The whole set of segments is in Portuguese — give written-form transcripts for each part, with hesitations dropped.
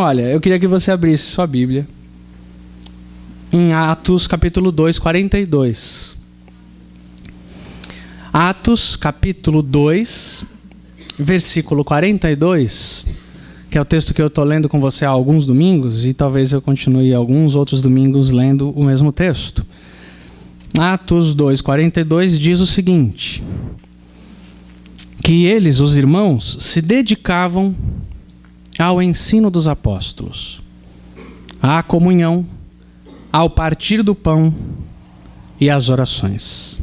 olha, eu queria que você abrisse sua Bíblia em Atos capítulo 2, 42. Atos capítulo 2, versículo 42, que é o texto que eu estou lendo com você há alguns domingos, e talvez eu continue alguns outros domingos lendo o mesmo texto. Atos 2, 42 diz o seguinte: que eles, os irmãos, se dedicavam ao ensino dos apóstolos, à comunhão, ao partir do pão e às orações.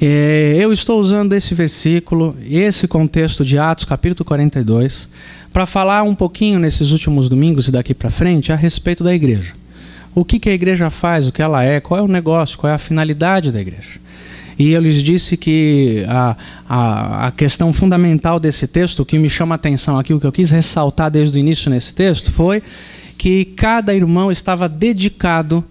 Eu estou usando esse versículo, esse contexto de Atos capítulo 42, para falar um pouquinho nesses últimos domingos e daqui para frente a respeito da igreja. O que a igreja faz, o que ela é, qual é o negócio, qual é a finalidade da igreja. E eu lhes disse que a questão fundamental desse texto, o que me chama a atenção aqui, o que eu quis ressaltar desde o início nesse texto, foi que cada irmão estava dedicado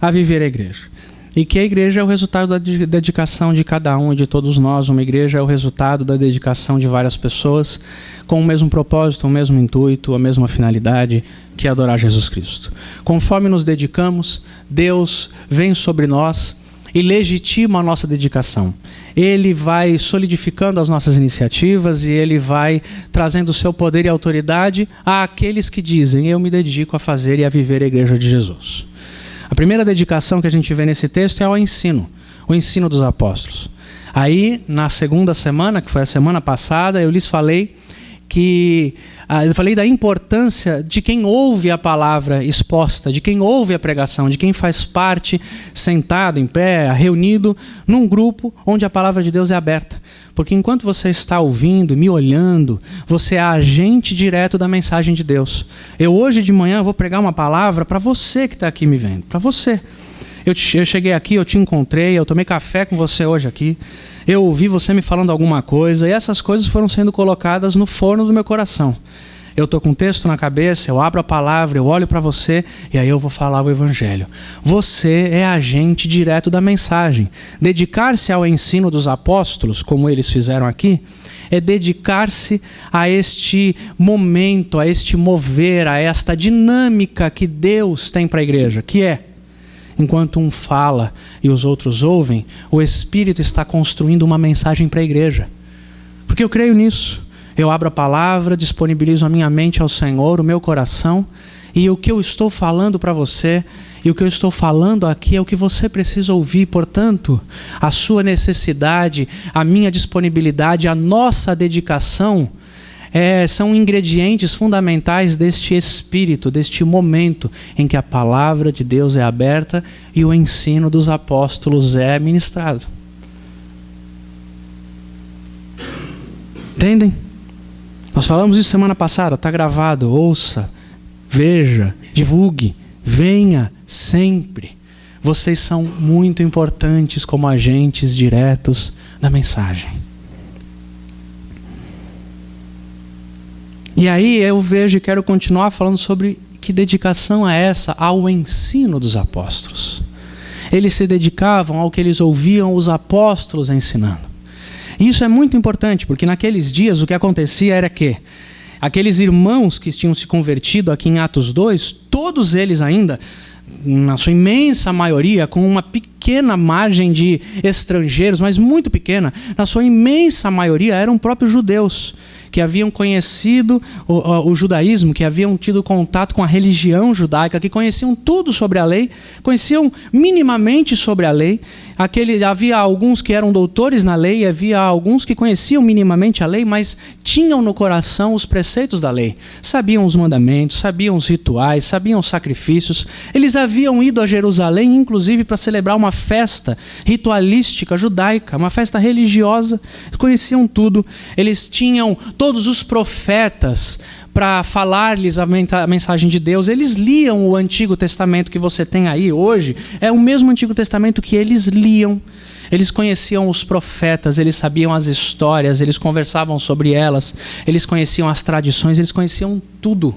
a viver a igreja. E que a igreja é o resultado da dedicação de cada um e de todos nós. Uma igreja é o resultado da dedicação de várias pessoas com o mesmo propósito, o mesmo intuito, a mesma finalidade, que é adorar Jesus Cristo. Conforme nos dedicamos, Deus vem sobre nós e legitima a nossa dedicação. Ele vai solidificando as nossas iniciativas e ele vai trazendo o seu poder e autoridade àqueles que dizem: eu me dedico a fazer e a viver a igreja de Jesus. A primeira dedicação que a gente vê nesse texto é ao ensino, o ensino dos apóstolos. Aí, na segunda semana, que foi a semana passada, eu lhes falei da importância de quem ouve a palavra exposta, de quem ouve a pregação, de quem faz parte, sentado, em pé, reunido, num grupo onde a palavra de Deus é aberta. Porque enquanto você está ouvindo, me olhando, você é agente direto da mensagem de Deus. Eu hoje de manhã vou pregar uma palavra para você que está aqui me vendo, para você. Eu cheguei aqui, eu te encontrei, eu tomei café com você hoje aqui, eu ouvi você me falando alguma coisa, e essas coisas foram sendo colocadas no forno do meu coração. Eu estou com um texto na cabeça, eu abro a palavra, eu olho para você, e aí eu vou falar o evangelho. Você é agente direto da mensagem. Dedicar-se ao ensino dos apóstolos, como eles fizeram aqui, é dedicar-se a este momento, a este mover, a esta dinâmica que Deus tem para a igreja, que é: enquanto um fala e os outros ouvem, o Espírito está construindo uma mensagem para a igreja. Porque eu creio nisso. Eu abro a palavra, disponibilizo a minha mente ao Senhor, o meu coração, e o que eu estou falando para você, e o que eu estou falando aqui é o que você precisa ouvir. Portanto, a sua necessidade, a minha disponibilidade, a nossa dedicação são ingredientes fundamentais deste espírito, deste momento em que a palavra de Deus é aberta e o ensino dos apóstolos é ministrado. Entendem? Nós falamos isso semana passada, está gravado. Ouça, veja, divulgue, venha sempre. Vocês são muito importantes como agentes diretos da mensagem. E aí eu vejo e quero continuar falando sobre que dedicação é essa ao ensino dos apóstolos. Eles se dedicavam ao que eles ouviam os apóstolos ensinando. E isso é muito importante, porque naqueles dias o que acontecia era que aqueles irmãos que tinham se convertido aqui em Atos 2, todos eles ainda, na sua imensa maioria, com uma pequena margem de estrangeiros, mas muito pequena, na sua imensa maioria eram próprios judeus, que haviam conhecido o judaísmo, que haviam tido contato com a religião judaica, que conheciam tudo sobre a lei, conheciam minimamente sobre a lei. Havia alguns que eram doutores na lei, havia alguns que conheciam minimamente a lei, mas tinham no coração os preceitos da lei. Sabiam os mandamentos, sabiam os rituais, sabiam os sacrifícios. Eles haviam ido a Jerusalém, inclusive, para celebrar uma festa ritualística judaica, uma festa religiosa. Conheciam tudo. Eles tinham todos os profetas para falar-lhes a mensagem de Deus. Eles liam o Antigo Testamento que você tem aí hoje, é o mesmo Antigo Testamento que eles liam. Eles conheciam os profetas, eles sabiam as histórias, eles conversavam sobre elas, eles conheciam as tradições, eles conheciam tudo.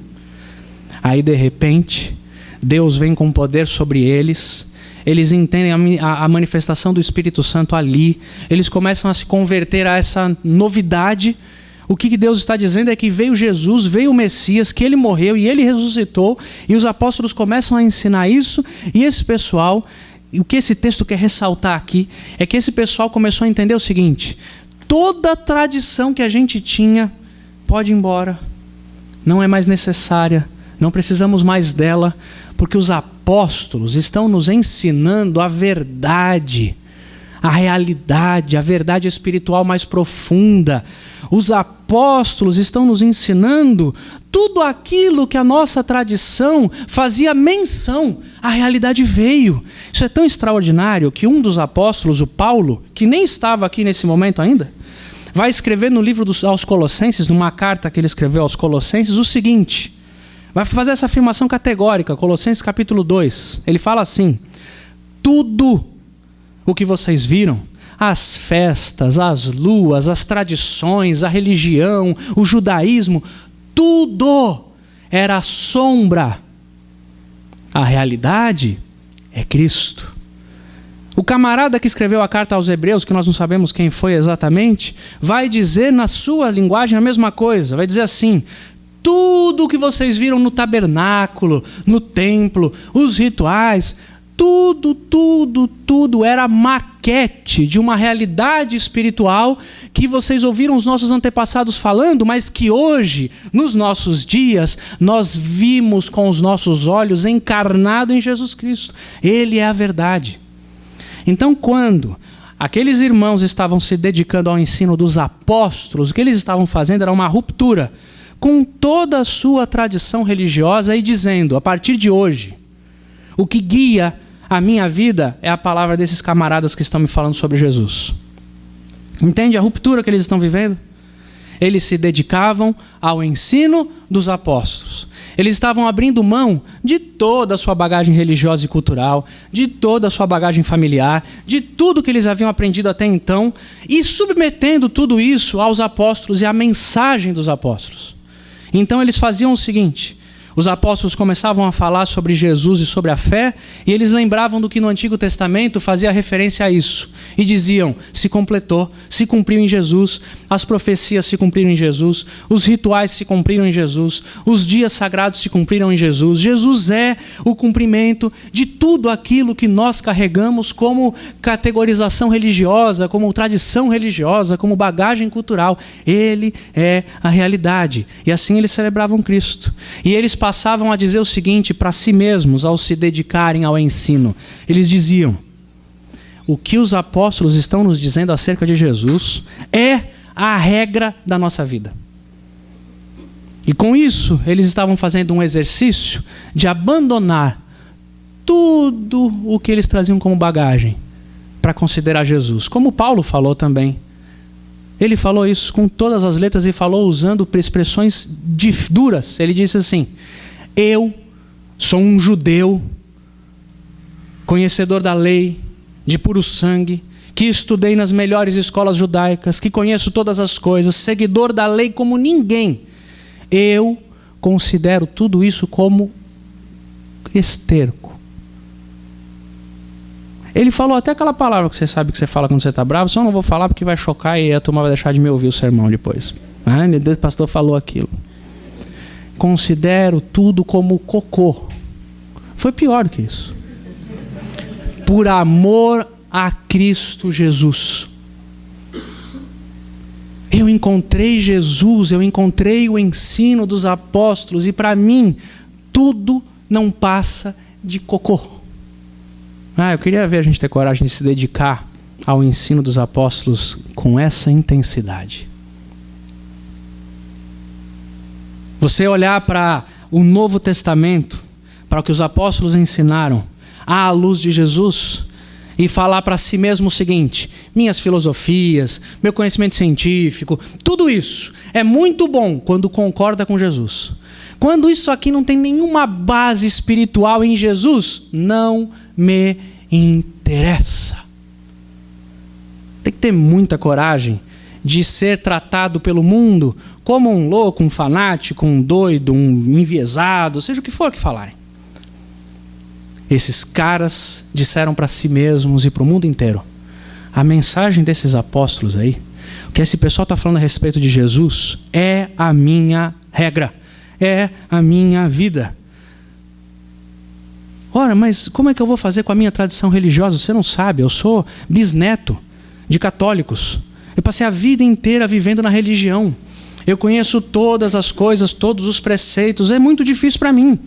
Aí, de repente, Deus vem com poder sobre eles, eles entendem a manifestação do Espírito Santo ali, eles começam a se converter a essa novidade. O que Deus está dizendo é que veio Jesus, veio o Messias, que ele morreu e ele ressuscitou, e os apóstolos começam a ensinar isso, e esse pessoal, o que esse texto quer ressaltar aqui, é que esse pessoal começou a entender o seguinte: toda a tradição que a gente tinha pode ir embora, não é mais necessária, não precisamos mais dela, porque os apóstolos estão nos ensinando a verdade, a realidade, a verdade espiritual mais profunda. Os apóstolos estão nos ensinando tudo aquilo que a nossa tradição fazia menção. A realidade veio. Isso é tão extraordinário que um dos apóstolos, o Paulo, que nem estava aqui nesse momento ainda, vai escrever no livro aos Colossenses, numa carta que ele escreveu aos Colossenses, o seguinte: vai fazer essa afirmação categórica, Colossenses capítulo 2. Ele fala assim: tudo o que vocês viram, as festas, as luas, as tradições, a religião, o judaísmo, tudo era sombra. A realidade é Cristo. O camarada que escreveu a carta aos Hebreus, que nós não sabemos quem foi exatamente, vai dizer na sua linguagem a mesma coisa. Vai dizer assim: tudo o que vocês viram no tabernáculo, no templo, os rituais, tudo era maquete de uma realidade espiritual que vocês ouviram os nossos antepassados falando, mas que hoje, nos nossos dias, nós vimos com os nossos olhos encarnado em Jesus Cristo. Ele é a verdade. Então, quando aqueles irmãos estavam se dedicando ao ensino dos apóstolos, o que eles estavam fazendo era uma ruptura com toda a sua tradição religiosa e dizendo: a partir de hoje, o que guia a minha vida é a palavra desses camaradas que estão me falando sobre Jesus. Entende a ruptura que eles estão vivendo? Eles se dedicavam ao ensino dos apóstolos. Eles estavam abrindo mão de toda a sua bagagem religiosa e cultural, de toda a sua bagagem familiar, de tudo que eles haviam aprendido até então, e submetendo tudo isso aos apóstolos e à mensagem dos apóstolos. Então eles faziam o seguinte: os apóstolos começavam a falar sobre Jesus e sobre a fé, e eles lembravam do que no Antigo Testamento fazia referência a isso. E diziam: se completou, se cumpriu em Jesus, as profecias se cumpriram em Jesus, os rituais se cumpriram em Jesus, os dias sagrados se cumpriram em Jesus. Jesus é o cumprimento de tudo aquilo que nós carregamos como categorização religiosa, como tradição religiosa, como bagagem cultural. Ele é a realidade. E assim eles celebravam Cristo. E eles passavam a dizer o seguinte para si mesmos ao se dedicarem ao ensino. Eles diziam: o que os apóstolos estão nos dizendo acerca de Jesus é a regra da nossa vida. E com isso, eles estavam fazendo um exercício de abandonar tudo o que eles traziam como bagagem para considerar Jesus. Como Paulo falou também. Ele falou isso com todas as letras e falou usando expressões duras. Ele disse assim: eu sou um judeu, conhecedor da lei, de puro sangue, que estudei nas melhores escolas judaicas, que conheço todas as coisas, seguidor da lei como ninguém. Eu considero tudo isso como esterco. Ele falou até aquela palavra que você sabe que você fala quando você está bravo, só não vou falar porque vai chocar e a turma vai deixar de me ouvir o sermão depois. Ai, meu Deus, o pastor falou aquilo. Considero tudo como cocô. Foi pior do que isso. Por amor a Cristo Jesus. Eu encontrei Jesus, eu encontrei o ensino dos apóstolos e para mim tudo não passa de cocô. Eu queria ver a gente ter coragem de se dedicar ao ensino dos apóstolos com essa intensidade. Você olhar para o Novo Testamento, para o que os apóstolos ensinaram, à luz de Jesus, e falar para si mesmo o seguinte: minhas filosofias, meu conhecimento científico, tudo isso é muito bom quando concorda com Jesus. Quando isso aqui não tem nenhuma base espiritual em Jesus, não me interessa. Tem que ter muita coragem de ser tratado pelo mundo como um louco, um fanático, um doido, um enviesado, seja o que for que falarem. Esses caras disseram para si mesmos e para o mundo inteiro: a mensagem desses apóstolos aí O que esse pessoal está falando a respeito de Jesus é a minha regra, é a minha vida. Ora, mas como é que eu vou fazer com a minha tradição religiosa? Você não sabe, eu sou bisneto de católicos. Eu passei a vida inteira vivendo na religião. Eu conheço todas as coisas, todos os preceitos. É muito difícil para mim.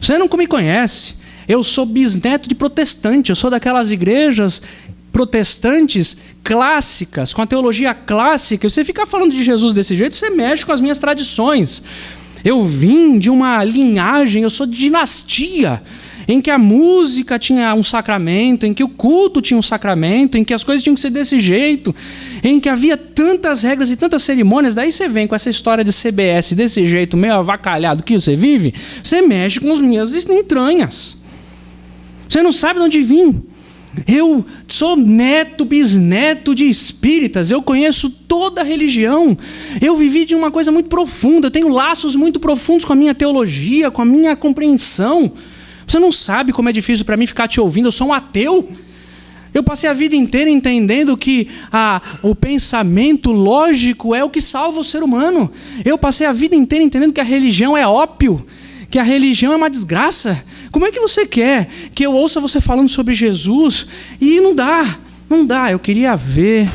Você não me conhece. Eu sou bisneto de protestante. Eu sou daquelas igrejas protestantes clássicas, com a teologia clássica. Você ficar falando de Jesus desse jeito, você mexe com as minhas tradições. Eu vim de uma linhagem, eu sou de dinastia, em que a música tinha um sacramento, em que o culto tinha um sacramento, em que as coisas tinham que ser desse jeito, em que havia tantas regras e tantas cerimônias. Daí você vem com essa história de CBS desse jeito, meio avacalhado que você vive, você mexe com as minhas entranhas. Você não sabe de onde vim. Eu sou neto, bisneto de espíritas, eu conheço toda a religião, eu vivi de uma coisa muito profunda, eu tenho laços muito profundos com a minha teologia, com a minha compreensão. Você não sabe como é difícil para mim ficar te ouvindo, eu sou um ateu. Eu passei a vida inteira entendendo que o pensamento lógico é o que salva o ser humano. Eu passei a vida inteira entendendo que a religião é ópio, que a religião é uma desgraça. Como é que você quer que eu ouça você falando sobre Jesus? E não dá. Eu queria ver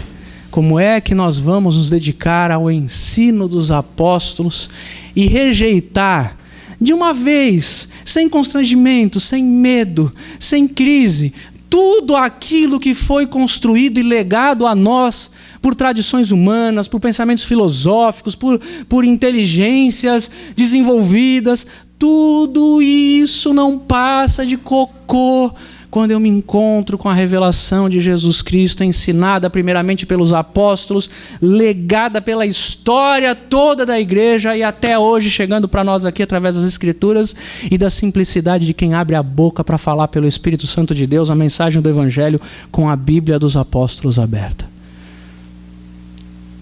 como é que nós vamos nos dedicar ao ensino dos apóstolos e rejeitar de uma vez, sem constrangimento, sem medo, sem crise, tudo aquilo que foi construído e legado a nós por tradições humanas, por pensamentos filosóficos, por inteligências desenvolvidas. Tudo isso não passa de cocô quando eu me encontro com a revelação de Jesus Cristo, ensinada primeiramente pelos apóstolos, legada pela história toda da igreja e até hoje chegando para nós aqui através das Escrituras e da simplicidade de quem abre a boca para falar pelo Espírito Santo de Deus a mensagem do Evangelho com a Bíblia dos apóstolos aberta.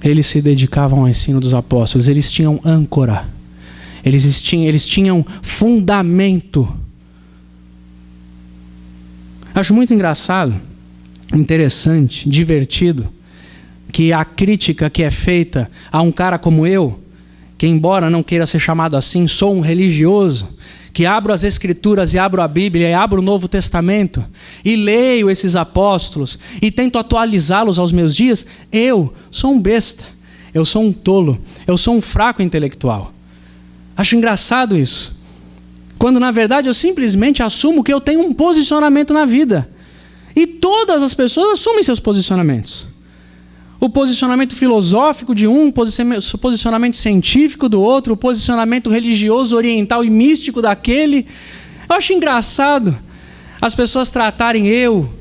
Eles se dedicavam ao ensino dos apóstolos, eles tinham âncora. Eles tinham fundamento. Acho muito engraçado, interessante, divertido, que a crítica que é feita a um cara como eu, que embora não queira ser chamado assim, sou um religioso, que abro as Escrituras e abro a Bíblia e abro o Novo Testamento e leio esses apóstolos e tento atualizá-los aos meus dias, eu sou um besta, eu sou um tolo, eu sou um fraco intelectual. Acho engraçado isso. Quando na verdade eu simplesmente assumo que eu tenho um posicionamento na vida. E todas as pessoas assumem seus posicionamentos. O posicionamento filosófico de um, o posicionamento científico do outro, o posicionamento religioso, oriental e místico daquele. Eu acho engraçado as pessoas tratarem eu,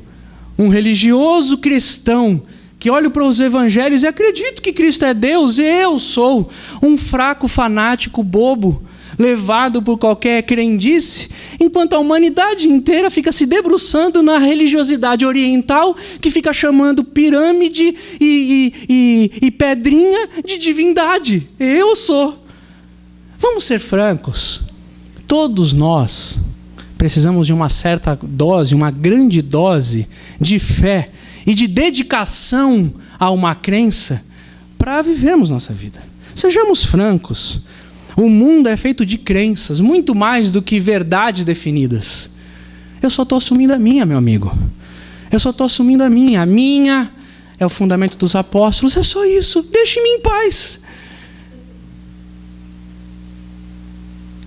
um religioso cristão, que olho para os evangelhos e acredito que Cristo é Deus, e eu sou um fraco fanático bobo, levado por qualquer crendice, enquanto a humanidade inteira fica se debruçando na religiosidade oriental, que fica chamando pirâmide e pedrinha de divindade. Eu sou. Vamos ser francos. Todos nós precisamos de uma certa dose, uma grande dose de fé e de dedicação a uma crença para vivermos nossa vida. Sejamos francos. O mundo é feito de crenças, muito mais do que verdades definidas. Eu só estou assumindo a minha, meu amigo. Eu só estou assumindo a minha. A minha é o fundamento dos apóstolos. É só isso. Deixe-me em paz.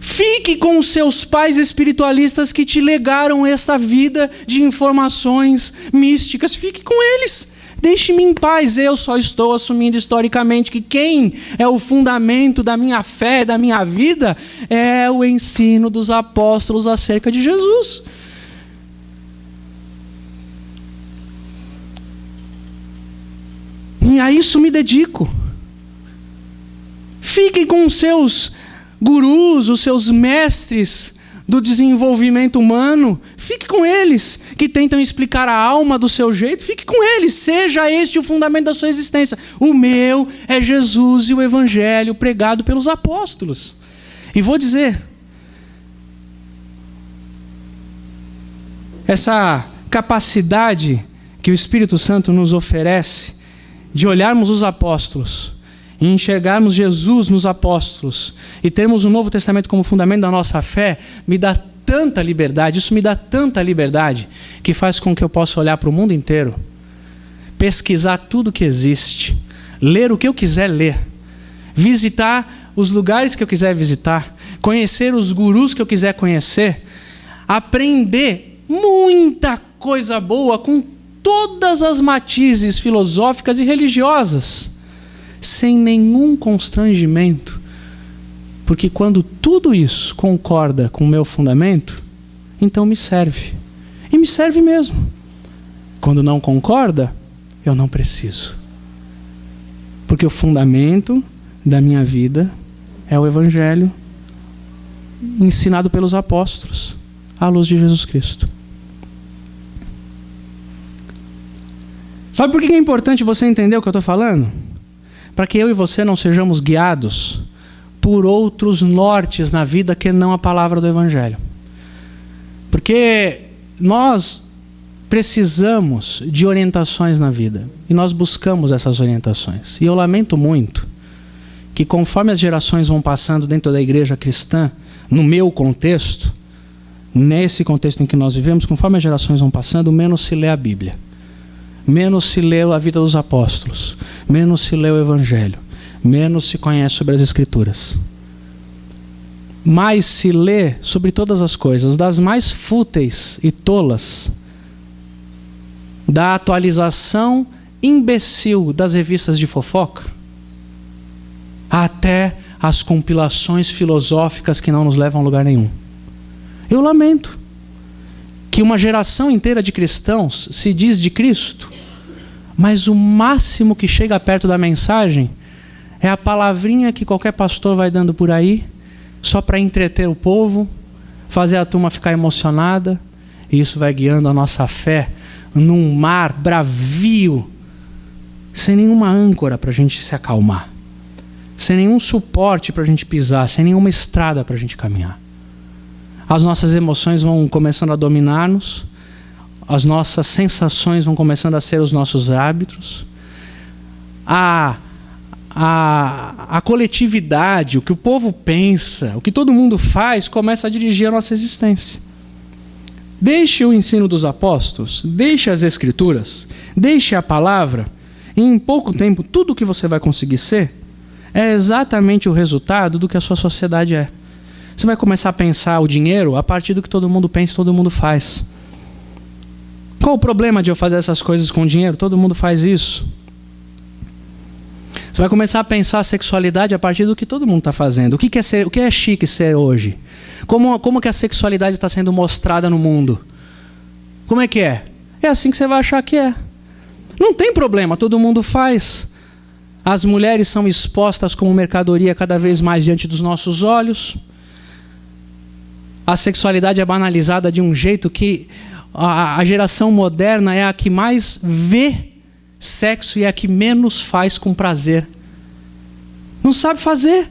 Fique com os seus pais espiritualistas que te legaram esta vida de informações místicas. Fique com eles. Deixe-me em paz. Eu só estou assumindo historicamente que quem é o fundamento da minha fé, da minha vida, é o ensino dos apóstolos acerca de Jesus. E a isso me dedico. Fiquem com os seus gurus, os seus mestres do desenvolvimento humano, fique com eles, que tentam explicar a alma do seu jeito, fique com eles, seja este o fundamento da sua existência. O meu é Jesus e o Evangelho pregado pelos apóstolos. E vou dizer, essa capacidade que o Espírito Santo nos oferece de olharmos os apóstolos e enxergarmos Jesus nos apóstolos e termos o Novo Testamento como fundamento da nossa fé, me dá tanta liberdade, isso me dá tanta liberdade, que faz com que eu possa olhar para o mundo inteiro, pesquisar tudo que existe, ler o que eu quiser ler, visitar os lugares que eu quiser visitar, conhecer os gurus que eu quiser conhecer, aprender muita coisa boa com todas as matizes filosóficas e religiosas, sem nenhum constrangimento, porque quando tudo isso concorda com o meu fundamento, então me serve, e me serve mesmo. Quando não concorda, eu não preciso, porque o fundamento da minha vida é o Evangelho ensinado pelos apóstolos, à luz de Jesus Cristo. Sabe por que é importante você entender o que eu estou falando? Para que eu e você não sejamos guiados por outros nortes na vida que não a palavra do Evangelho. Porque nós precisamos de orientações na vida. E nós buscamos essas orientações. E eu lamento muito que conforme as gerações vão passando dentro da igreja cristã, no meu contexto, nesse contexto em que nós vivemos, conforme as gerações vão passando, menos se lê a Bíblia. Menos se lê a vida dos apóstolos, menos se lê o Evangelho, menos se conhece sobre as Escrituras. Mais se lê sobre todas as coisas, das mais fúteis e tolas, da atualização imbecil das revistas de fofoca, até as compilações filosóficas que não nos levam a lugar nenhum. Eu lamento que uma geração inteira de cristãos se diz de Cristo, mas o máximo que chega perto da mensagem é a palavrinha que qualquer pastor vai dando por aí, só para entreter o povo, fazer a turma ficar emocionada, e isso vai guiando a nossa fé num mar bravio, sem nenhuma âncora para a gente se acalmar, sem nenhum suporte para a gente pisar, sem nenhuma estrada para a gente caminhar. As nossas emoções vão começando a dominar-nos, as nossas sensações vão começando a ser os nossos hábitos, a coletividade, o que o povo pensa, o que todo mundo faz, começa a dirigir a nossa existência. Deixe o ensino dos apóstolos, deixe as Escrituras, deixe a palavra, e em pouco tempo tudo o que você vai conseguir ser é exatamente o resultado do que a sua sociedade é. Você vai começar a pensar o dinheiro a partir do que todo mundo pensa e todo mundo faz. Qual o problema de eu fazer essas coisas com dinheiro? Todo mundo faz isso. Você vai começar a pensar a sexualidade a partir do que todo mundo está fazendo. O que é chique ser hoje? Como que a sexualidade está sendo mostrada no mundo? Como é que é? É assim que você vai achar que é. Não tem problema, todo mundo faz. As mulheres são expostas como mercadoria cada vez mais diante dos nossos olhos. A sexualidade é banalizada de um jeito que a geração moderna é a que mais vê sexo e é a que menos faz com prazer. Não sabe fazer.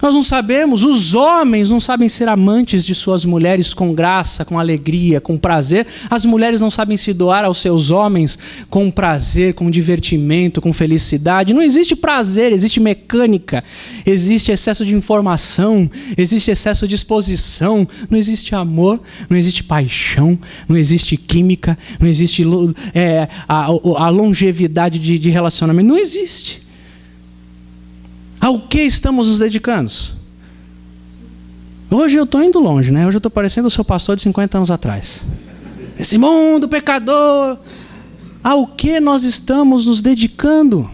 Nós não sabemos, os homens não sabem ser amantes de suas mulheres com graça, com alegria, com prazer. As mulheres não sabem se doar aos seus homens com prazer, com divertimento, com felicidade. Não existe prazer, existe mecânica, existe excesso de informação, existe excesso de exposição, não existe amor, não existe paixão, não existe química, não existe a longevidade de relacionamento, não existe. Ao que estamos nos dedicando? Hoje eu estou indo longe, né? Hoje eu estou parecendo o seu pastor de 50 anos atrás. Esse mundo pecador. Ao que nós estamos nos dedicando?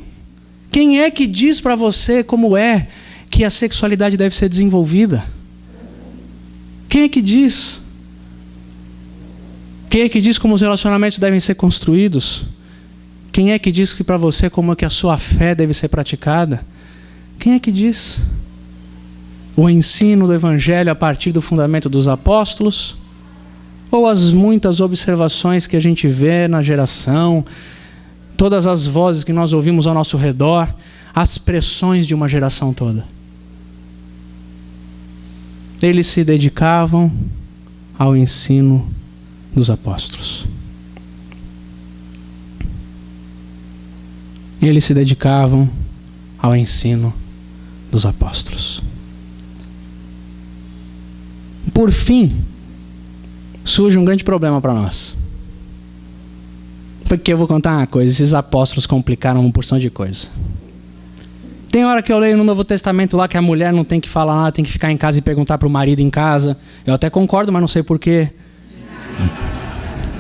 Quem é que diz para você como é que a sexualidade deve ser desenvolvida? Quem é que diz? Quem é que diz como os relacionamentos devem ser construídos? Quem é que diz que para você como é que a sua fé deve ser praticada? Quem é que diz? O ensino do Evangelho a partir do fundamento dos apóstolos? Ou as muitas observações que a gente vê na geração, todas as vozes que nós ouvimos ao nosso redor, as pressões de uma geração toda? Eles se dedicavam ao ensino dos apóstolos. Eles se dedicavam ao ensino dos apóstolos. Por fim, surge um grande problema para nós. Porque eu vou contar uma coisa, esses apóstolos complicaram uma porção de coisa. Tem hora que eu leio no Novo Testamento lá que a mulher não tem que falar nada, tem que ficar em casa e perguntar para o marido em casa. Eu até concordo, mas não sei porquê.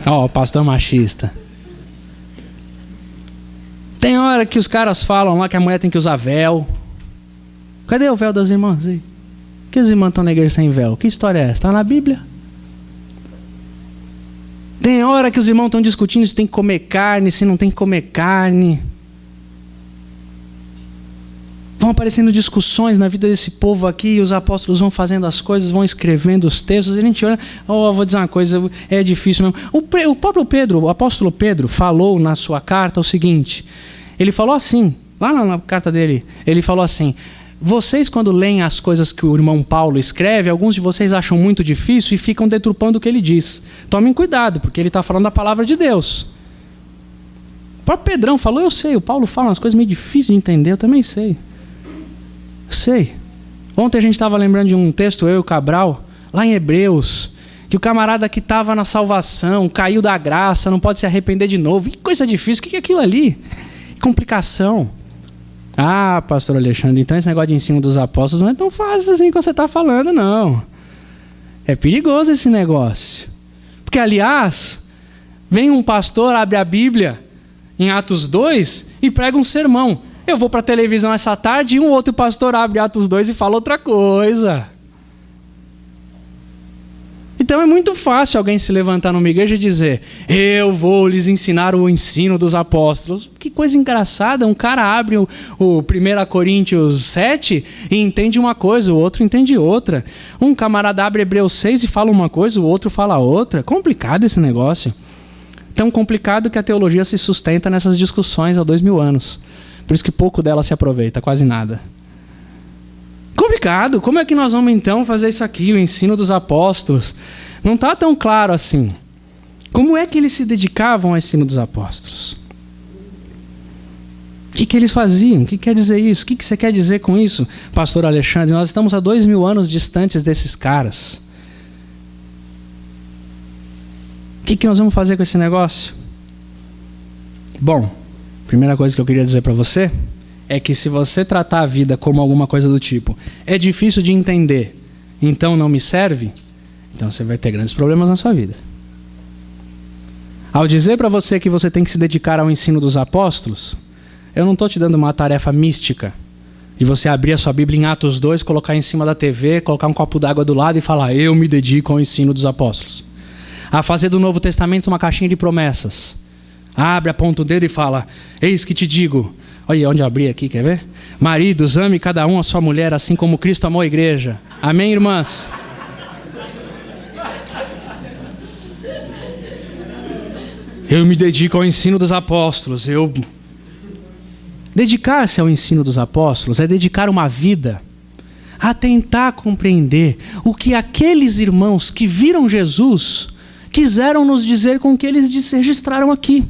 Ó, pastor machista. Tem hora que os caras falam lá que a mulher tem que usar véu. Cadê o véu das irmãs? Por que as irmãs estão na igreja sem véu? Que história é essa? Está na Bíblia. Tem hora que os irmãos estão discutindo se tem que comer carne, se não tem que comer carne. Vão aparecendo discussões na vida desse povo aqui, e os apóstolos vão fazendo as coisas, vão escrevendo os textos, e a gente olha, vou dizer uma coisa, é difícil mesmo. O próprio Pedro, o apóstolo Pedro, falou na sua carta o seguinte, ele falou assim, lá na carta dele, ele falou assim, vocês quando leem as coisas que o irmão Paulo escreve, alguns de vocês acham muito difícil e ficam deturpando o que ele diz. Tomem cuidado, porque ele está falando da palavra de Deus. O próprio Pedrão falou, eu sei, o Paulo fala umas coisas meio difíceis de entender, eu também sei. Sei. Ontem a gente estava lembrando de um texto, eu e o Cabral, lá em Hebreus, que o camarada que estava na salvação, caiu da graça, não pode se arrepender de novo. Que coisa difícil, o que é aquilo ali? Complicação. Ah, pastor Alexandre, então esse negócio de ensino dos apóstolos não é tão fácil assim como você está falando, não. É perigoso esse negócio. Porque, aliás, vem um pastor, abre a Bíblia em Atos 2 e prega um sermão. Eu vou para a televisão essa tarde e um outro pastor abre Atos 2 e fala outra coisa. Então é muito fácil alguém se levantar numa igreja e dizer, eu vou lhes ensinar o ensino dos apóstolos. Que coisa engraçada, um cara abre o 1 Coríntios 7 e entende uma coisa, o outro entende outra. Um camarada abre Hebreus 6 e fala uma coisa, o outro fala outra. Complicado esse negócio. Tão complicado que a teologia se sustenta nessas discussões há 2000 anos. Por isso que pouco dela se aproveita, quase nada. Complicado. Como é que nós vamos então fazer isso aqui, o ensino dos apóstolos? Não está tão claro assim. Como é que eles se dedicavam ao ensino dos apóstolos? O que eles faziam? O que quer dizer isso? O que você quer dizer com isso, pastor Alexandre? Nós estamos há 2000 anos distantes desses caras. O que nós vamos fazer com esse negócio? Bom, primeira coisa que eu queria dizer para você é que se você tratar a vida como alguma coisa do tipo, é difícil de entender, então não me serve, então você vai ter grandes problemas na sua vida. Ao dizer para você que você tem que se dedicar ao ensino dos apóstolos, eu não estou te dando uma tarefa mística de você abrir a sua Bíblia em Atos 2, colocar em cima da TV, colocar um copo d'água do lado e falar, eu me dedico ao ensino dos apóstolos. A fazer do Novo Testamento uma caixinha de promessas. Abre, aponta o dedo e fala, eis que te digo, olha onde eu abri aqui, quer ver? Maridos, ame cada um a sua mulher, assim como Cristo amou a igreja. Amém, irmãs? Eu me dedico ao ensino dos apóstolos. Dedicar-se ao ensino dos apóstolos é dedicar uma vida a tentar compreender o que aqueles irmãos que viram Jesus quiseram nos dizer com o que eles registraram aqui.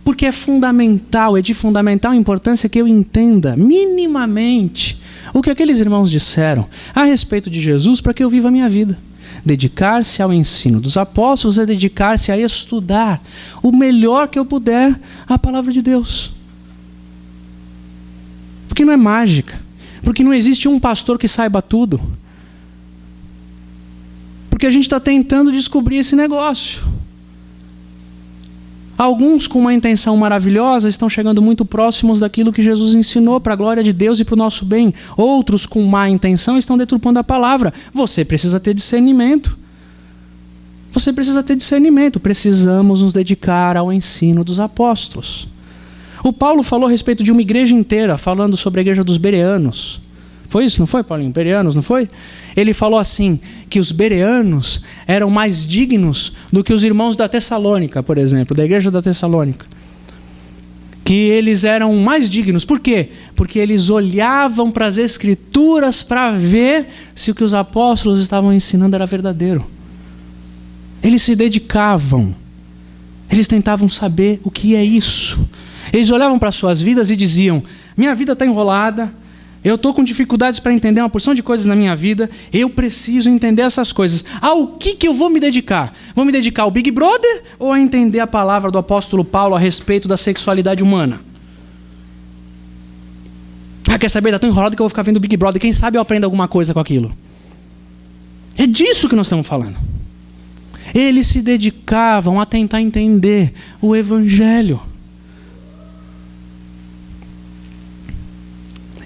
Porque é fundamental, é de fundamental importância que eu entenda minimamente o que aqueles irmãos disseram a respeito de Jesus para que eu viva a minha vida. Dedicar-se ao ensino dos apóstolos é dedicar-se a estudar o melhor que eu puder a palavra de Deus. Porque não é mágica. Porque não existe um pastor que saiba tudo. Porque a gente está tentando descobrir esse negócio. Alguns com uma intenção maravilhosa estão chegando muito próximos daquilo que Jesus ensinou para a glória de Deus e para o nosso bem. Outros com má intenção estão deturpando a palavra. Você precisa ter discernimento. Você precisa ter discernimento. Precisamos nos dedicar ao ensino dos apóstolos. O Paulo falou a respeito de uma igreja inteira, falando sobre a igreja dos bereanos. Foi isso, não foi, Paulinho? Bereanos, não foi? Ele falou assim, que os bereanos eram mais dignos do que os irmãos da Tessalônica, por exemplo, da igreja da Tessalônica. Que eles eram mais dignos. Por quê? Porque eles olhavam para as Escrituras para ver se o que os apóstolos estavam ensinando era verdadeiro. Eles se dedicavam. Eles tentavam saber o que é isso. Eles olhavam para suas vidas e diziam: minha vida está enrolada, eu estou com dificuldades para entender uma porção de coisas na minha vida, eu preciso entender essas coisas. Ao que eu vou me dedicar? Vou me dedicar ao Big Brother ou a entender a palavra do apóstolo Paulo a respeito da sexualidade humana? Quer saber? Está tão enrolado que eu vou ficar vendo o Big Brother. Quem sabe eu aprendo alguma coisa com aquilo. É disso que nós estamos falando. Eles se dedicavam a tentar entender o Evangelho.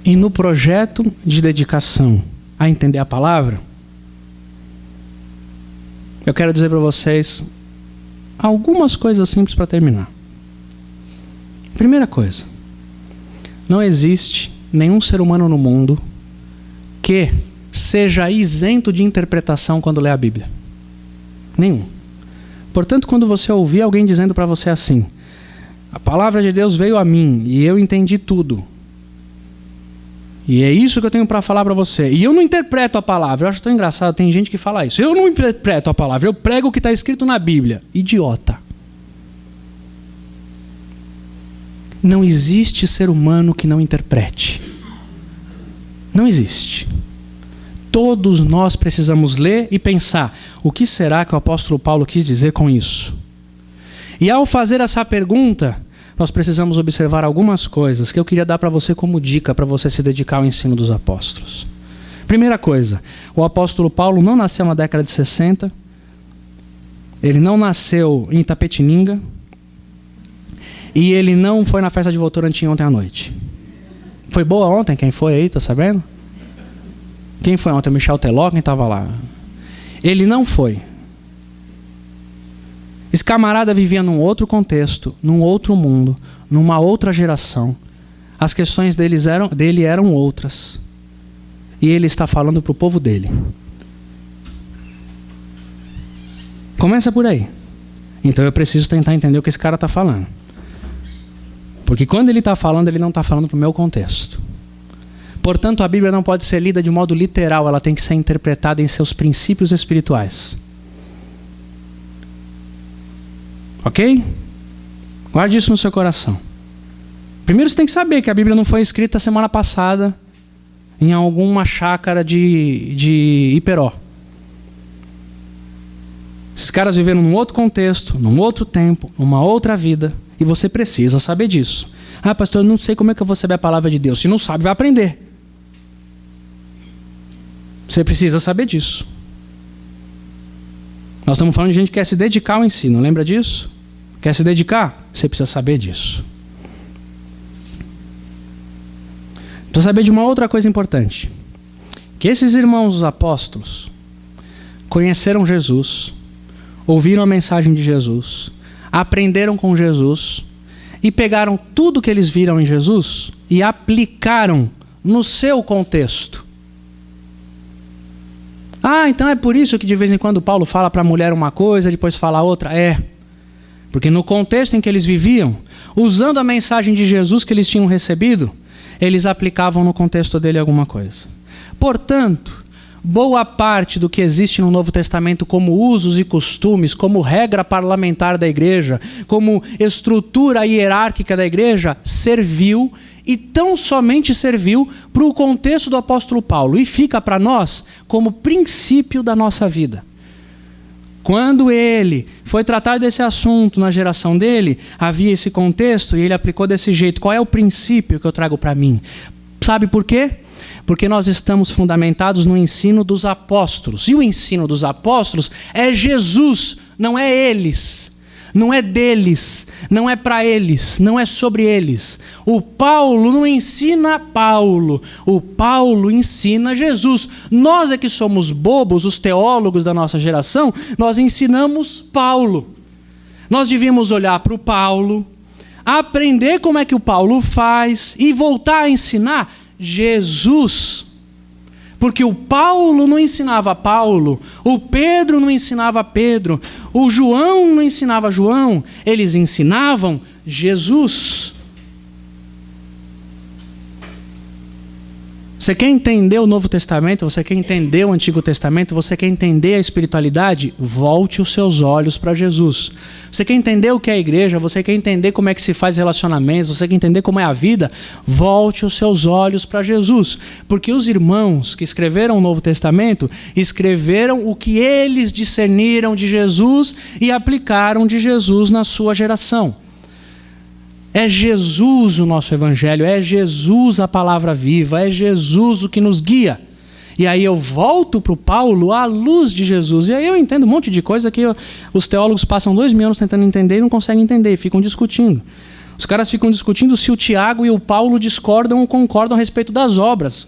E no projeto de dedicação a entender a palavra, eu quero dizer para vocês algumas coisas simples para terminar. Primeira coisa, não existe nenhum ser humano no mundo que seja isento de interpretação quando lê a Bíblia. Nenhum. Portanto, quando você ouvir alguém dizendo para você assim: a palavra de Deus veio a mim e eu entendi tudo, e é isso que eu tenho para falar para você, e eu não interpreto a palavra. Eu acho tão engraçado, tem gente que fala isso: eu não interpreto a palavra, eu prego o que está escrito na Bíblia. Idiota. Não existe ser humano que não interprete. Não existe. Todos nós precisamos ler e pensar: o que será que o apóstolo Paulo quis dizer com isso? E ao fazer essa pergunta, nós precisamos observar algumas coisas que eu queria dar para você como dica para você se dedicar ao ensino dos apóstolos. Primeira coisa, o apóstolo Paulo não nasceu na década de 60, ele não nasceu em Itapetininga, e ele não foi na festa de Votorantim ontem à noite. Foi boa ontem? Quem foi aí, tá sabendo? Quem foi ontem? Michel Teló, quem estava lá? Ele não foi. Esse camarada vivia num outro contexto, num outro mundo, numa outra geração. As questões dele eram outras. E ele está falando para o povo dele. Começa por aí. Então eu preciso tentar entender o que esse cara está falando. Porque quando ele está falando, ele não está falando para o meu contexto. Portanto, a Bíblia não pode ser lida de modo literal, ela tem que ser interpretada em seus princípios espirituais. Ok? Guarde isso no seu coração. Primeiro você tem que saber que a Bíblia não foi escrita semana passada em alguma chácara de Iperó. Esses caras viveram num outro contexto, num outro tempo, numa outra vida. E você precisa saber disso. Ah, pastor, eu não sei como é que eu vou saber a palavra de Deus. Se não sabe, vai aprender. Você precisa saber disso. Nós estamos falando de gente que quer se dedicar ao ensino. Lembra disso? Quer se dedicar? Você precisa saber disso. Precisa saber de uma outra coisa importante. Que esses irmãos os apóstolos conheceram Jesus, ouviram a mensagem de Jesus, aprenderam com Jesus e pegaram tudo que eles viram em Jesus e aplicaram no seu contexto. Ah, então é por isso que de vez em quando Paulo fala para a mulher uma coisa, depois fala outra? É. Porque no contexto em que eles viviam, usando a mensagem de Jesus que eles tinham recebido, eles aplicavam no contexto dele alguma coisa. Portanto, boa parte do que existe no Novo Testamento como usos e costumes, como regra parlamentar da igreja, como estrutura hierárquica da igreja, serviu e tão somente serviu para o contexto do apóstolo Paulo e fica para nós como princípio da nossa vida. Quando ele foi tratar desse assunto na geração dele, havia esse contexto e ele aplicou desse jeito. Qual é o princípio que eu trago para mim? Sabe por quê? Porque nós estamos fundamentados no ensino dos apóstolos. E o ensino dos apóstolos é Jesus, não é eles. Não é deles, não é para eles, não é sobre eles. O Paulo não ensina Paulo, o Paulo ensina Jesus. Nós é que somos bobos, os teólogos da nossa geração, nós ensinamos Paulo. Nós devíamos olhar para o Paulo, aprender como é que o Paulo faz e voltar a ensinar Jesus. Porque o Paulo não ensinava Paulo, o Pedro não ensinava Pedro, o João não ensinava João, eles ensinavam Jesus. Você quer entender o Novo Testamento? Você quer entender o Antigo Testamento? Você quer entender a espiritualidade? Volte os seus olhos para Jesus. Você quer entender o que é a igreja? Você quer entender como é que se faz relacionamentos? Você quer entender como é a vida? Volte os seus olhos para Jesus. Porque os irmãos que escreveram o Novo Testamento, escreveram o que eles discerniram de Jesus e aplicaram de Jesus na sua geração. É Jesus o nosso evangelho, é Jesus a palavra viva, é Jesus o que nos guia. E aí eu volto para o Paulo à luz de Jesus. E aí eu entendo um monte de coisa que os teólogos passam 2000 anos tentando entender e não conseguem entender, ficam discutindo. Os caras ficam discutindo se o Tiago e o Paulo discordam ou concordam a respeito das obras.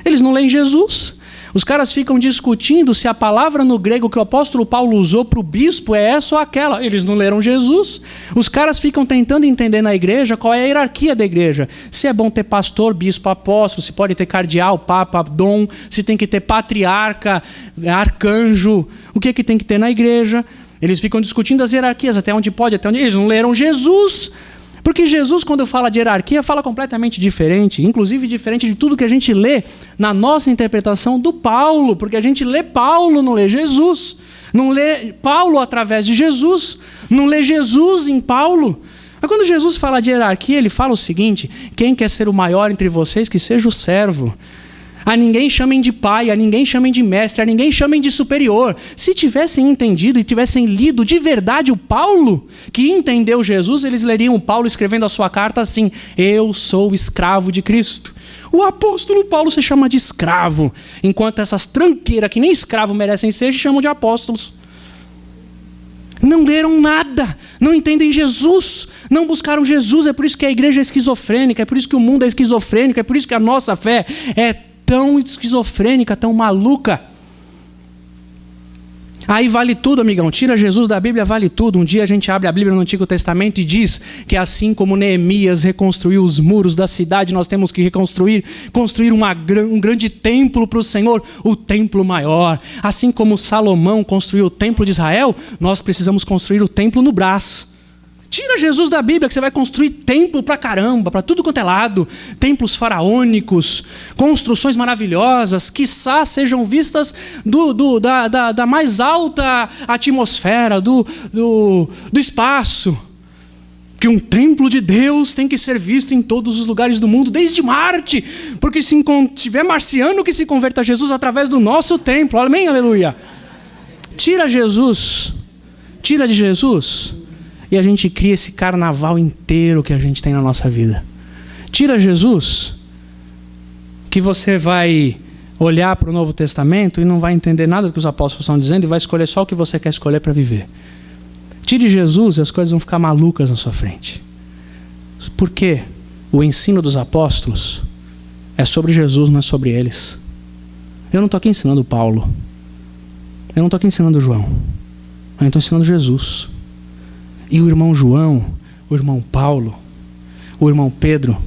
Eles não leem Jesus. Os caras ficam discutindo se a palavra no grego que o apóstolo Paulo usou para o bispo é essa ou aquela. Eles não leram Jesus. Os caras ficam tentando entender na igreja qual é a hierarquia da igreja. Se é bom ter pastor, bispo, apóstolo, se pode ter cardeal, papa, dom, se tem que ter patriarca, arcanjo, o que é que tem que ter na igreja. Eles ficam discutindo as hierarquias, até onde pode, até onde... Eles não leram Jesus. Porque Jesus, quando fala de hierarquia, fala completamente diferente, inclusive diferente de tudo que a gente lê na nossa interpretação do Paulo, porque a gente lê Paulo, não lê Jesus, não lê Paulo através de Jesus, não lê Jesus em Paulo. Mas quando Jesus fala de hierarquia, ele fala o seguinte: quem quer ser o maior entre vocês, que seja o servo. A ninguém chamem de pai, a ninguém chamem de mestre, a ninguém chamem de superior. Se tivessem entendido e tivessem lido de verdade o Paulo, que entendeu Jesus, eles leriam o Paulo escrevendo a sua carta assim: eu sou escravo de Cristo. O apóstolo Paulo se chama de escravo, enquanto essas tranqueiras que nem escravo merecem ser, se chamam de apóstolos. Não leram nada, não entendem Jesus, não buscaram Jesus. É por isso que a igreja é esquizofrênica, é por isso que o mundo é esquizofrênico, é por isso que a nossa fé é tão esquizofrênica, tão maluca. Aí vale tudo, amigão. Tira Jesus da Bíblia, vale tudo. Um dia a gente abre a Bíblia no Antigo Testamento e diz que assim como Neemias reconstruiu os muros da cidade, nós temos que construir um grande templo para o Senhor, o templo maior. Assim como Salomão construiu o templo de Israel, nós precisamos construir o templo no Brás. Tira Jesus da Bíblia que você vai construir templo pra caramba, para tudo quanto é lado. Templos faraônicos, construções maravilhosas, quiçá sejam vistas da mais alta atmosfera, do espaço. Que um templo de Deus tem que ser visto em todos os lugares do mundo, desde Marte. Porque se tiver marciano que se converta a Jesus através do nosso templo. Amém, aleluia. Tira Jesus, tira de Jesus... e a gente cria esse carnaval inteiro que a gente tem na nossa vida. Tira Jesus, que você vai olhar para o Novo Testamento e não vai entender nada do que os apóstolos estão dizendo e vai escolher só o que você quer escolher para viver. Tire Jesus e as coisas vão ficar malucas na sua frente. Porque o ensino dos apóstolos é sobre Jesus, não é sobre eles. Eu não estou aqui ensinando Paulo. Eu não estou aqui ensinando João. Eu estou ensinando Jesus. E o irmão João, o irmão Paulo, o irmão Pedro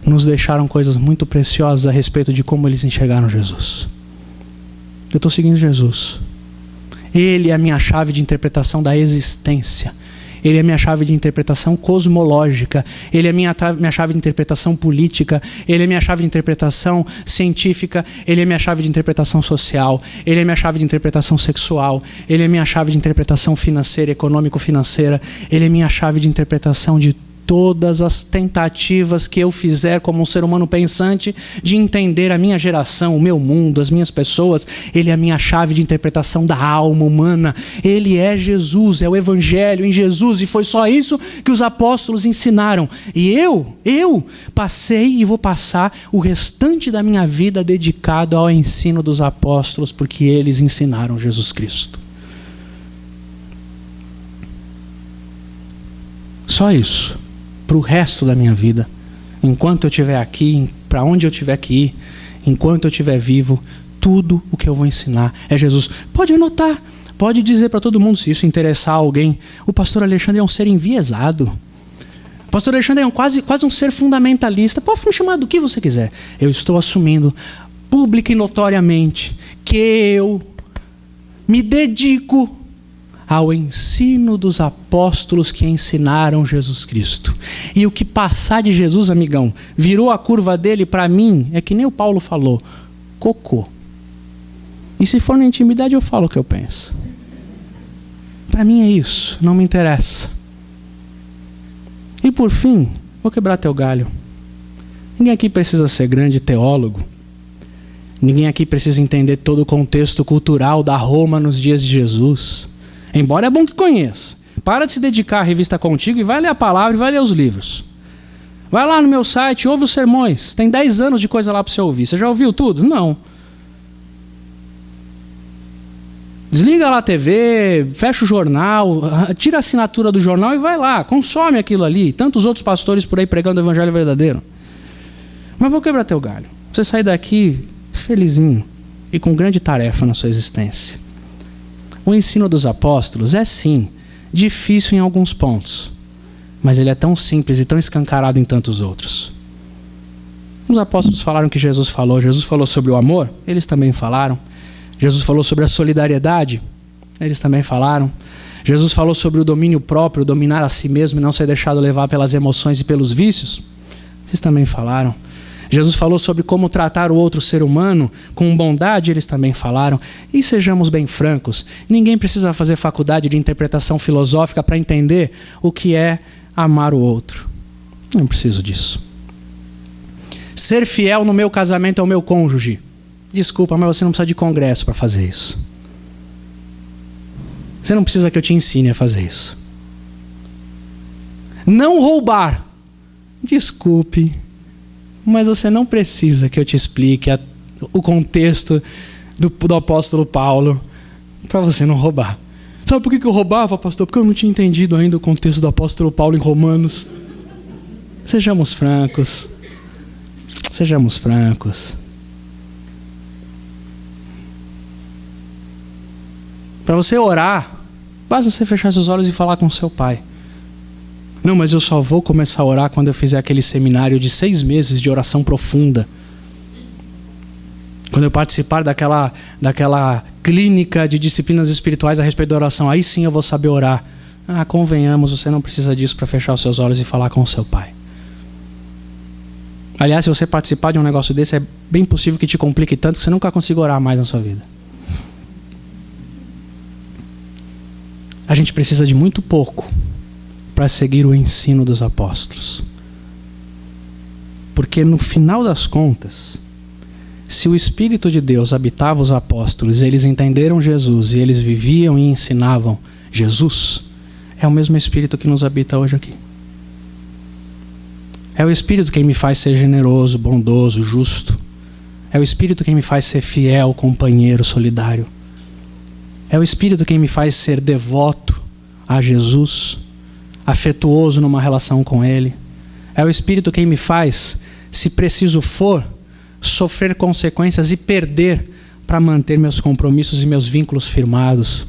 nos deixaram coisas muito preciosas a respeito de como eles enxergaram Jesus. Eu estou seguindo Jesus. Ele é a minha chave de interpretação da existência. Ele é a minha chave de interpretação cosmológica. Ele é a minha chave de interpretação política. Ele é a minha chave de interpretação científica. Ele é a minha chave de interpretação social. Ele é a minha chave de interpretação sexual. Ele é a minha chave de interpretação financeira, econômico-financeira. Ele é a minha chave de interpretação de todas as tentativas que eu fizer como um ser humano pensante de entender a minha geração, o meu mundo, as minhas pessoas. Ele é a minha chave de interpretação da alma humana. Ele é Jesus, é o Evangelho em Jesus, e foi só isso que os apóstolos ensinaram. E eu passei e vou passar o restante da minha vida dedicado ao ensino dos apóstolos, porque eles ensinaram Jesus Cristo. Só isso. Para o resto da minha vida, enquanto eu estiver aqui, para onde eu tiver que ir, enquanto eu estiver vivo, tudo o que eu vou ensinar é Jesus. Pode anotar, pode dizer para todo mundo, se isso interessar alguém: o pastor Alexandre é um ser enviesado, o pastor Alexandre é quase um ser fundamentalista. Pode me chamar do que você quiser. Eu estou assumindo pública e notoriamente que eu me dedico ao ensino dos apóstolos que ensinaram Jesus Cristo. E o que passar de Jesus, amigão, virou a curva dele para mim, é que nem o Paulo falou, cocô. E se for na intimidade eu falo o que eu penso. Para mim é isso, não me interessa. E por fim, vou quebrar teu galho. Ninguém aqui precisa ser grande teólogo. Ninguém aqui precisa entender todo o contexto cultural da Roma nos dias de Jesus. Embora é bom que conheça. Para de se dedicar à revista Contigo e vai ler a palavra e vai ler os livros. Vai lá no meu site, ouve os sermões. Tem 10 anos de coisa lá para você ouvir. Você já ouviu tudo? Não. Desliga lá a TV, fecha o jornal, tira a assinatura do jornal e vai lá. Consome aquilo ali. Tantos outros pastores por aí pregando o evangelho verdadeiro. Mas vou quebrar teu galho. Você sair daqui felizinho e com grande tarefa na sua existência. O ensino dos apóstolos é sim difícil em alguns pontos, mas ele é tão simples e tão escancarado em tantos outros. Os apóstolos falaram que Jesus falou sobre o amor, eles também falaram. Jesus falou sobre a solidariedade, eles também falaram. Jesus falou sobre o domínio próprio, dominar a si mesmo e não ser deixado levar pelas emoções e pelos vícios, eles também falaram. Jesus falou sobre como tratar o outro ser humano com bondade, eles também falaram. E sejamos bem francos, ninguém precisa fazer faculdade de interpretação filosófica para entender o que é amar o outro. Não preciso disso. Ser fiel no meu casamento ao meu cônjuge. Desculpa, mas você não precisa de congresso para fazer isso. Você não precisa que eu te ensine a fazer isso. Não roubar. Desculpe, mas você não precisa que eu te explique o contexto do apóstolo Paulo para você não roubar. Sabe por que eu roubava, pastor? Porque eu não tinha entendido ainda o contexto do apóstolo Paulo em Romanos. Sejamos francos. Sejamos francos. Para você orar, basta você fechar seus olhos e falar com seu pai. Não, mas eu só vou começar a orar quando eu fizer aquele seminário de 6 meses de oração profunda. Quando eu participar daquela clínica de disciplinas espirituais a respeito da oração, aí sim eu vou saber orar. Ah, convenhamos, você não precisa disso para fechar os seus olhos e falar com o seu pai. Aliás, se você participar de um negócio desse, é bem possível que te complique tanto que você nunca consiga orar mais na sua vida. A gente precisa de muito pouco para seguir o ensino dos apóstolos. Porque no final das contas, se o Espírito de Deus habitava os apóstolos, eles entenderam Jesus e eles viviam e ensinavam Jesus, é o mesmo Espírito que nos habita hoje aqui. É o Espírito quem me faz ser generoso, bondoso, justo. É o Espírito quem me faz ser fiel, companheiro, solidário. É o Espírito quem me faz ser devoto a Jesus, afetuoso numa relação com Ele. É o Espírito quem me faz, se preciso for, sofrer consequências e perder para manter meus compromissos e meus vínculos firmados.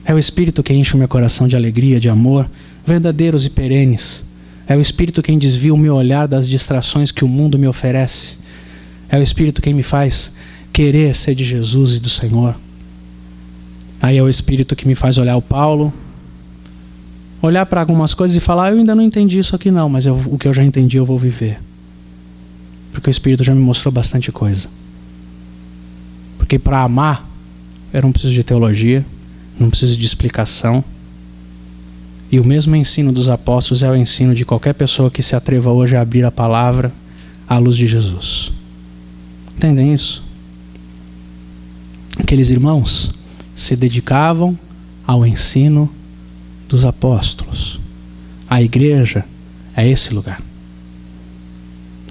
É o Espírito que enche o meu coração de alegria, de amor, verdadeiros e perenes. É o Espírito quem desvia o meu olhar das distrações que o mundo me oferece. É o Espírito quem me faz querer ser de Jesus e do Senhor. Aí é o Espírito que me faz olhar o Paulo, olhar para algumas coisas e falar, eu ainda não entendi isso aqui não, mas o que eu já entendi eu vou viver. Porque o Espírito já me mostrou bastante coisa. Porque para amar, eu não preciso de teologia, não preciso de explicação. E o mesmo ensino dos apóstolos é o ensino de qualquer pessoa que se atreva hoje a abrir a palavra à luz de Jesus. Entendem isso? Aqueles irmãos se dedicavam ao ensino dos apóstolos. A igreja é esse lugar.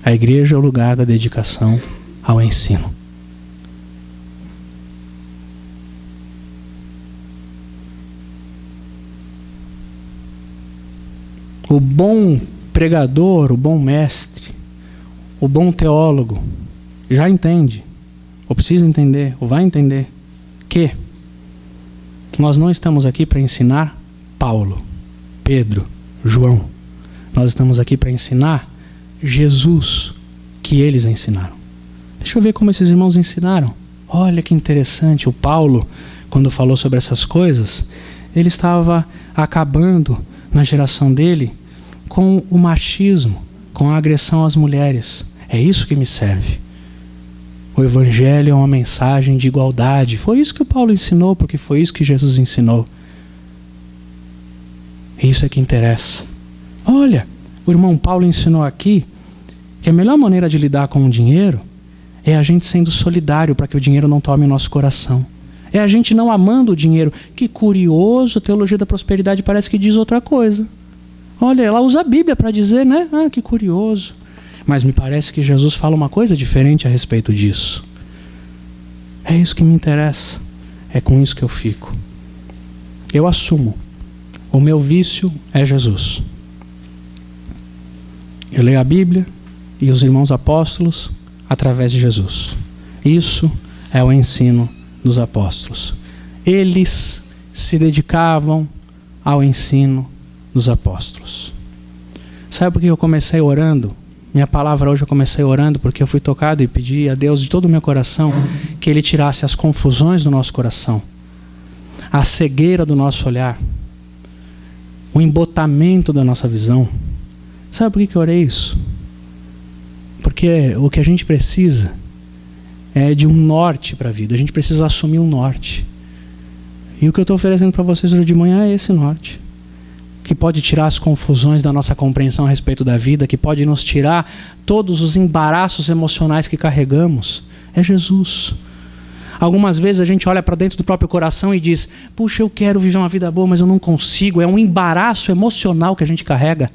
A igreja é o lugar da dedicação ao ensino. O bom pregador, o bom mestre, o bom teólogo já entende, ou precisa entender, ou vai entender, que nós não estamos aqui para ensinar Paulo, Pedro, João. Nós estamos aqui para ensinar Jesus, que eles ensinaram. Deixa eu ver como esses irmãos ensinaram. Olha que interessante, o Paulo, quando falou sobre essas coisas, ele estava acabando na geração dele com o machismo, com a agressão às mulheres. É isso que me serve. O Evangelho é uma mensagem de igualdade. Foi isso que o Paulo ensinou, porque foi isso que Jesus ensinou. Isso é que interessa. Olha, o irmão Paulo ensinou aqui que a melhor maneira de lidar com o dinheiro é a gente sendo solidário para que o dinheiro não tome o nosso coração. É a gente não amando o dinheiro. Que curioso, a teologia da prosperidade parece que diz outra coisa. Olha, ela usa a Bíblia para dizer, né? Ah, que curioso. Mas me parece que Jesus fala uma coisa diferente a respeito disso. É isso que me interessa. É com isso que eu fico. Eu assumo. O meu vício é Jesus. Eu leio a Bíblia e os irmãos apóstolos através de Jesus. Isso é o ensino dos apóstolos. Eles se dedicavam ao ensino dos apóstolos. Sabe por que eu comecei orando? Minha palavra hoje eu comecei orando porque eu fui tocado e pedi a Deus de todo o meu coração que Ele tirasse as confusões do nosso coração, a cegueira do nosso olhar, o embotamento da nossa visão. Sabe por que eu orei isso? Porque o que a gente precisa é de um norte para a vida. A gente precisa assumir um norte. E o que eu estou oferecendo para vocês hoje de manhã é esse norte, que pode tirar as confusões da nossa compreensão a respeito da vida, que pode nos tirar todos os embaraços emocionais que carregamos. É Jesus. Algumas vezes a gente olha para dentro do próprio coração e diz: puxa, eu quero viver uma vida boa, mas eu não consigo. É um embaraço emocional que a gente carrega.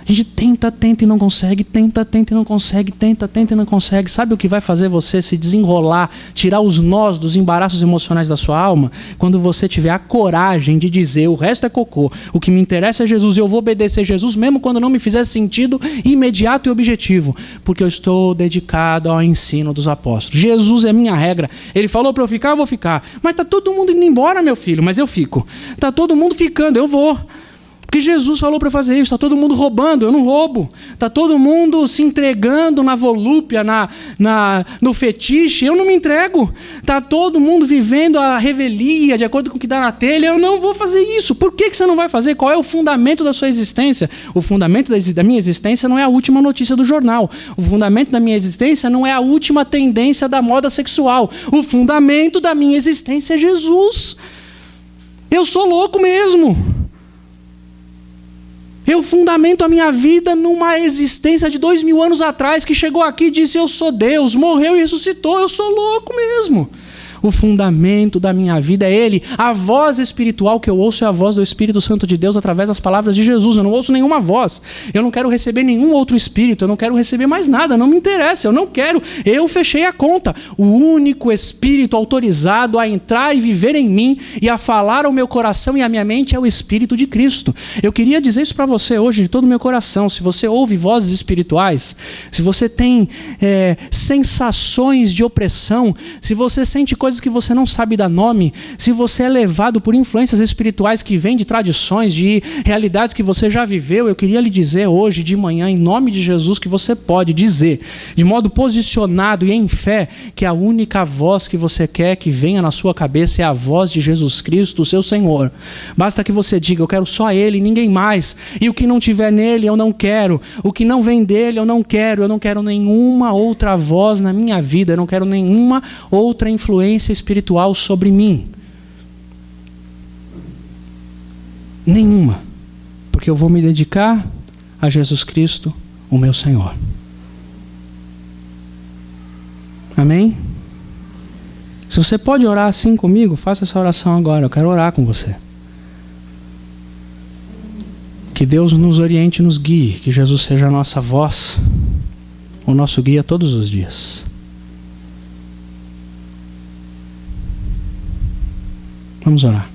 A gente tenta e não consegue, tenta e não consegue, tenta e não consegue. Sabe o que vai fazer você se desenrolar, tirar os nós dos embaraços emocionais da sua alma? Quando você tiver a coragem de dizer: o resto é cocô, o que me interessa é Jesus, e eu vou obedecer Jesus mesmo quando não me fizer sentido imediato e objetivo, porque eu estou dedicado ao ensino dos apóstolos. Jesus é minha regra. Ele falou para eu ficar, eu vou ficar. Mas está todo mundo indo embora, meu filho, mas eu fico. Está todo mundo ficando, eu vou. Porque Jesus falou para fazer isso. Está todo mundo roubando, eu não roubo. Está todo mundo se entregando na volúpia, no fetiche, eu não me entrego. Está todo mundo vivendo a revelia de acordo com o que dá na telha, eu não vou fazer isso. Por que você não vai fazer? Qual é o fundamento da sua existência? O fundamento da minha existência não é a última notícia do jornal. O fundamento da minha existência não é a última tendência da moda sexual. O fundamento da minha existência é Jesus. Eu sou louco mesmo. Eu fundamento a minha vida numa existência de 2000 anos atrás, que chegou aqui e disse: eu sou Deus, morreu e ressuscitou, eu sou louco mesmo. O fundamento da minha vida é Ele. A voz espiritual que eu ouço é a voz do Espírito Santo de Deus através das palavras de Jesus. Eu não ouço nenhuma voz. Eu não quero receber nenhum outro espírito. Eu não quero receber mais nada. Não me interessa. Eu não quero. Eu fechei a conta. O único espírito autorizado a entrar e viver em mim e a falar ao meu coração e à minha mente é o Espírito de Cristo. Eu queria dizer isso para você hoje de todo o meu coração. Se você ouve vozes espirituais, se você tem sensações de opressão, se você sente coisas que você não sabe dar nome, se você é levado por influências espirituais que vêm de tradições, de realidades que você já viveu, eu queria lhe dizer hoje de manhã, em nome de Jesus, que você pode dizer, de modo posicionado e em fé, que a única voz que você quer que venha na sua cabeça é a voz de Jesus Cristo, o seu Senhor. Basta que você diga: eu quero só Ele, ninguém mais. E o que não tiver nele, eu não quero. O que não vem dele, eu não quero. Eu não quero nenhuma outra voz na minha vida. Eu não quero nenhuma outra influência espiritual sobre mim. Nenhuma. Porque eu vou me dedicar a Jesus Cristo, o meu Senhor. Amém? Se você pode orar assim comigo, faça essa oração agora. Eu quero orar com você. Que Deus nos oriente e nos guie. Que Jesus seja a nossa voz, o nosso guia todos os dias. Vamos orar.